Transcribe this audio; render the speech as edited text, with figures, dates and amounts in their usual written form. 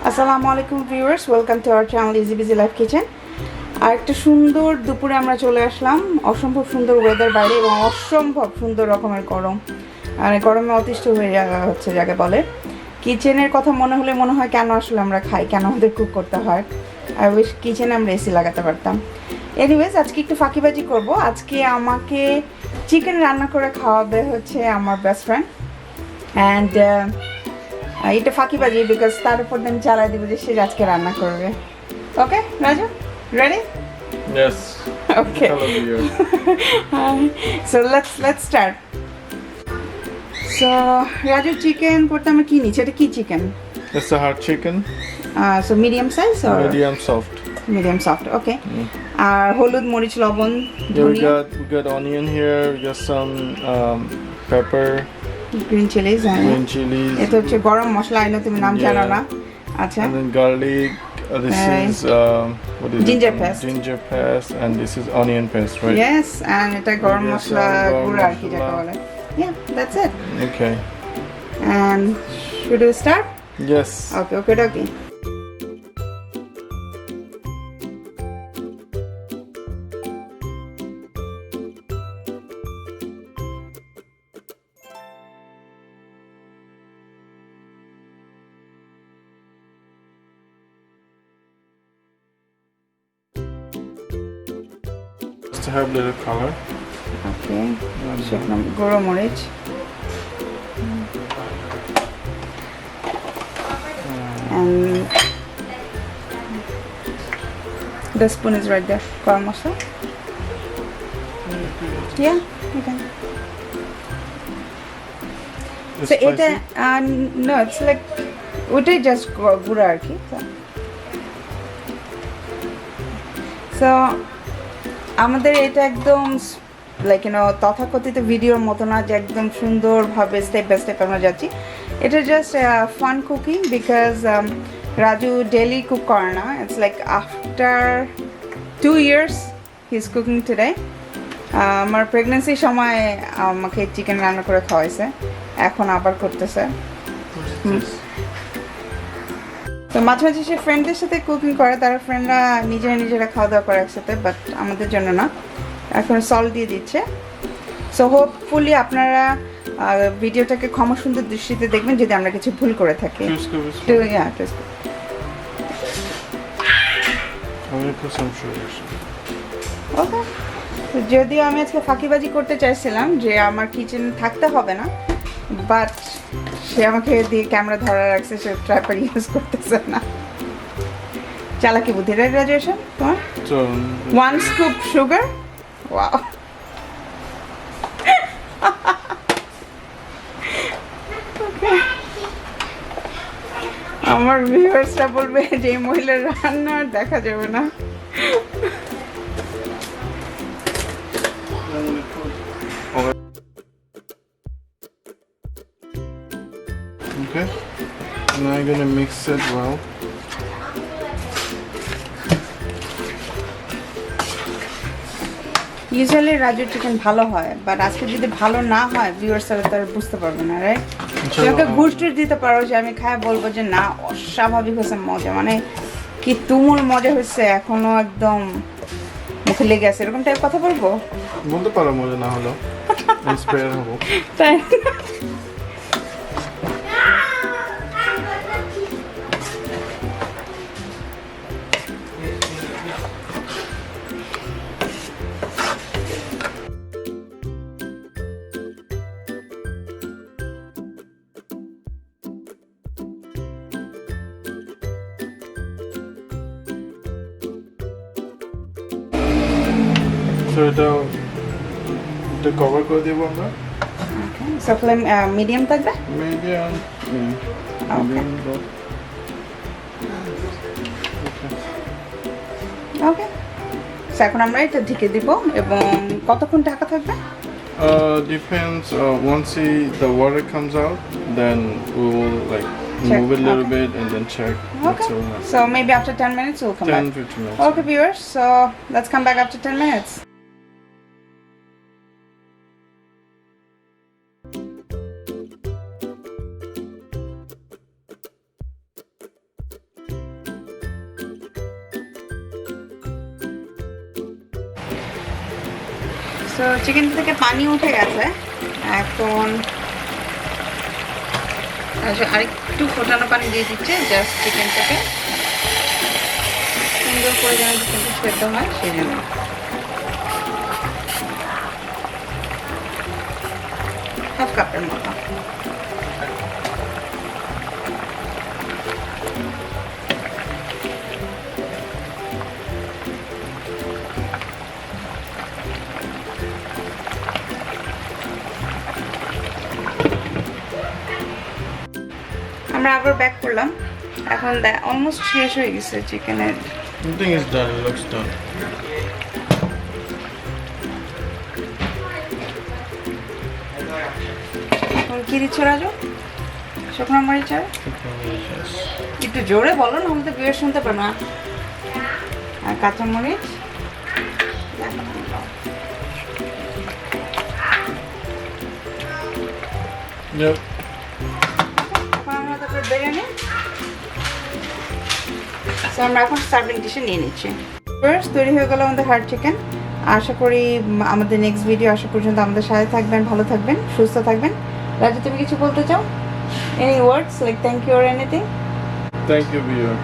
Assalamualaikum viewers, welcome to our channel EzBz Live Kitchen. আর একটা সুন্দর দুপুরে আমরা চলে আসলাম। অসম্ভব সুন্দর ওয়েদার বাইরে এবং অসম্ভব সুন্দর রকমের গরম। আর গরমে অতিষ্ঠ হয়ে যাওয়া হচ্ছে যাকে বলে। কিচেনের কথা মনে হলে মনে হয় কেন আসলে আমরা খাই, কেন আমাদের কুক করতে হয়। আই উইশ কিচেনে আমরা এসি লাগাতে পারতাম। এনিওয়েজ আজকে একটু ফাঁকিবাজি করব। আজকে আমাকে চিকেন রান্না করে খাওয়াবে হচ্ছে আমার বেস্ট ফ্রেন্ড। অ্যান্ড এটা ফাঁকিবাজি বিকজ তার উপর আমি চালাই দিব যে সে আজকে রান্না করবে। ওকে Raju, ready? Yes. Okay. So let's start. So Raju, chicken করতে আমি কি নিচ্ছি? এটা কি chicken? It's a hard chicken. So medium size or Medium soft. medium soft? Okay. আর হলুদ, মরিচ, লবণ, Yeah, we got onion here. We got some pepper. Green Chillies, Green chilies. এটা হচ্ছে গরম মশলা, আইনো তুমি নাম জানো না। আচ্ছা। And then garlic. This is what is Ginger it? paste. Ginger paste, and this is onion paste, right? Yes, and এটা গরম Yes, মশলা গরম গুঁড়া আর কি মশলা। যাকে বলে। Yeah, that's it. Okay. And should we start? Yes. Okay. Just to have a little color. Okay. শুকনো গুঁড়ো মরিচ। And the spoon is right there. গরম মশলা। Yeah, okay. It's So এটা spicy. no, it's like ওটাই just গুঁড়া আর কি। So আমাদের এটা একদম লাইক তথাকথিত ভিডিওর মতো না যে একদম সুন্দরভাবে স্টেপ বাই স্টেপ আমরা যাচ্ছি। এটা just fun cooking because Raju daily cook করে না। It's like after 2 years he is cooking today. আমার প্রেগনেন্সির সময় আমাকে চিকেন রান্না করে খাওয়াইছে, এখন আবার করতেছে। তো মাঝে মাঝে সে ফ্রেন্ডদের সাথে কুকিং করে, তারা ফ্রেন্ডরা নিজেরা খাওয়া দাওয়া করে একসাথে, বাট আমাদের জন্য না। এখন সল্ট দিয়ে দিচ্ছে। সো হোপফুলি আপনারা ভিডিওটাকে ক্ষমা সুন্দর দৃষ্টিতে দেখবেন যদি আমরা কিছু ভুল করে থাকি। I'm gonna put some sugar. ওকে। যদিও আমি আজকে ফাঁকিবাজি করতে চাইছিলাম যে আমার কিচেন থাকতে হবে না, বাট সে আমাকে দিয়ে ক্যামেরা ধরা রাখছে, সে ট্রাইপার ইউজ করতেছে না। চালাকি বুদ্ধি, রাইট গ্রাজুয়েশন তোমার? So 1 scoop sugar. Wow. Okay. আমার ভিউয়ার্সরা বলবে যে এই মহিলার রান্না আর দেখা যাবে না। okay. Now I'm gonna mix it well. Usually রাজুর চিকেন ভালো হয়, বাট আজকে যদি ভালো না হয় ভিউয়ার্সরা তারা বুঝতে পারবে না, রাইট? তোমাকে ঘুষ দিতে পারো যে আমি খায় বলবো যে না অস্বাভাবিক হয়েছে মজা, মানে কি তুমুল মজা হয়েছে, এখনো একদম মুখে লেগে আছে, এরকম টাইপ কথা বলবো? বলতে পারো মজা না হলো ইন্সপায়ার হবো। তাই So এটা কভার করে দেবো আমরা। সো ফ্লেম মিডিয়াম থাকবে। মিডিয়াম। ওকে। সো এখন আমরা এটা ঢেকে দিব এবং কতক্ষণ ঢাকা থাকবে? Depends. Once the water comes out, then we will like move it a little bit and then check. Okay. So maybe after 10 minutes we'll come 10, back. 15 minutes. Okay viewers, so let's come back after 10 minutes. So chicken থেকে পানি উঠে গেছে, এখন আরেকটু ফোটানো পানি দিয়ে দিচ্ছে, জাস্ট চিকেনটাকে সুন্দর করে যেন চিকেনটা সেদ্ধ হয় সেই জন্য। হাফ কাপের মতো। আমরা আবার ব্যাক করলাম, এখন অলমোস্ট শেষ হয়ে গেছে চিকেনের। I think it's done. It looks done. এখন কি দিচ্ছ রাজু? শুকনো মরিচ আর একটু জোরে বলো না, আমাদের বিয়ে শুনতে পারো না। আর কাঁচা মরিচ। Yep. এখন আমরা তারপরে বিরিয়ানি, আমরা এখন সার্ভিং ডিশে নিয়ে নিচ্ছি। ফার্স্ট তৈরি হয়ে গেল আমাদের হার্ড চিকেন। আশা করি আমাদের নেক্সট ভিডিও আসা পর্যন্ত আমাদের সাথে থাকবেন, ভালো থাকবেন, সুস্থ থাকবেন। রাজু, তুমি কিছু বলতে চাও? Any words like thank you or anything? Thank you, viewer.